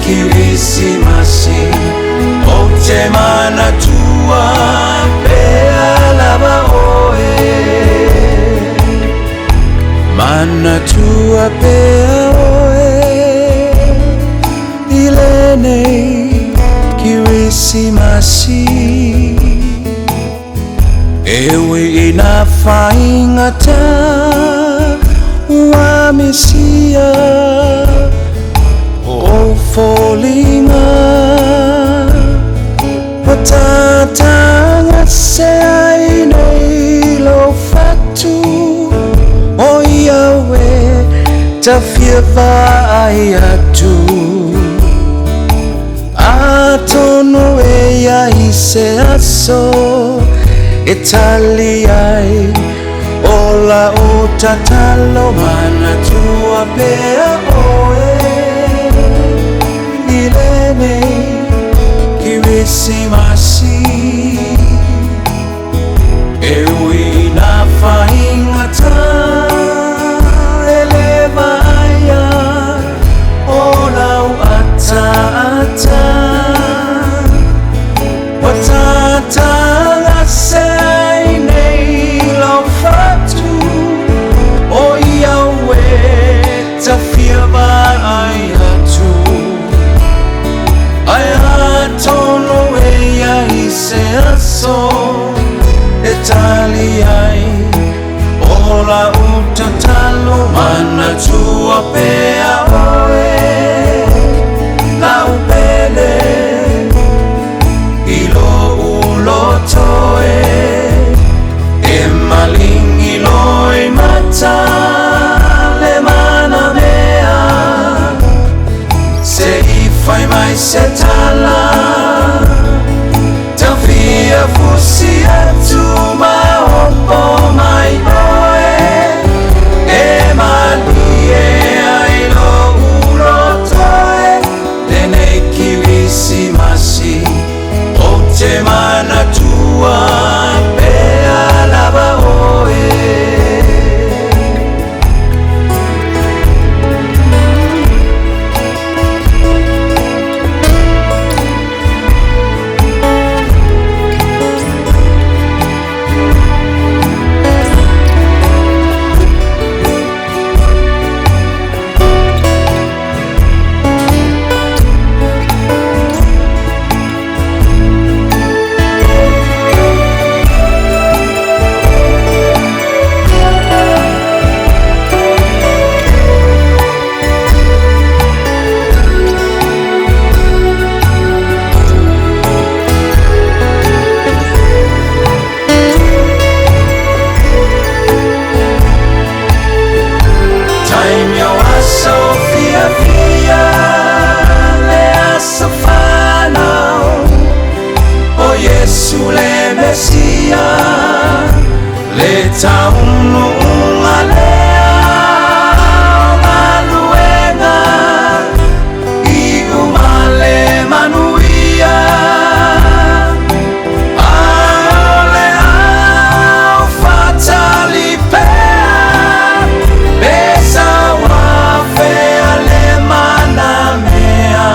Krismasi ote mana tua pea lava oe mana tua pea oe ilene Krismasi ewe inafaingata wa Mesia o folinga patatanga seaine lo fatu o Yahweh tafieva ayatu atono ya iseaso Italiai ola utatalo mana tua pea oe ilene Krismasi ewe inafaingata eleva aya ola uata watata Italiai ola utatalo mana tua pea oe la upele ilo ulotoe e malingi loi mata le mana mea se ifai mai setala tafia fusi atu maopo mai oe e malie ailo ulotoe lene Krismasi ote mana tua pea lava oe Sule Mesia leta ungalea maluenga iumale manuia aole au fatali pea besa wafe ale manamea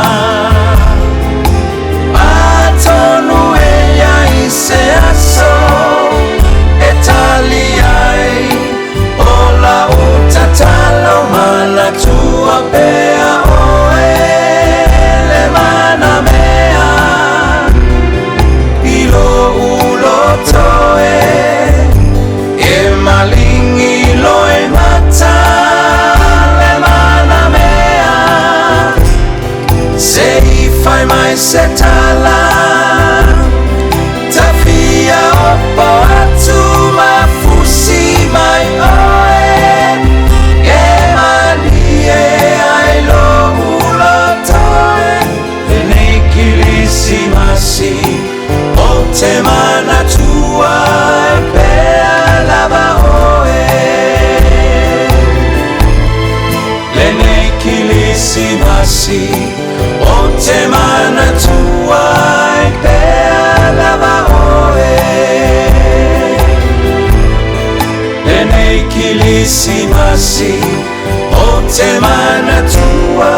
Seaso Italiai ola utatalo mana tua pea oe le mana mea ilo ulotoe e malingi loe mata le mana mea se ifai mai setala Oppo atu mafusi mai oe e malie ailo ulotoe lene Krismasi ote mana tua pea lava oe lene Krismasi ote mana tua pea lava oe Krismasi ote mana tua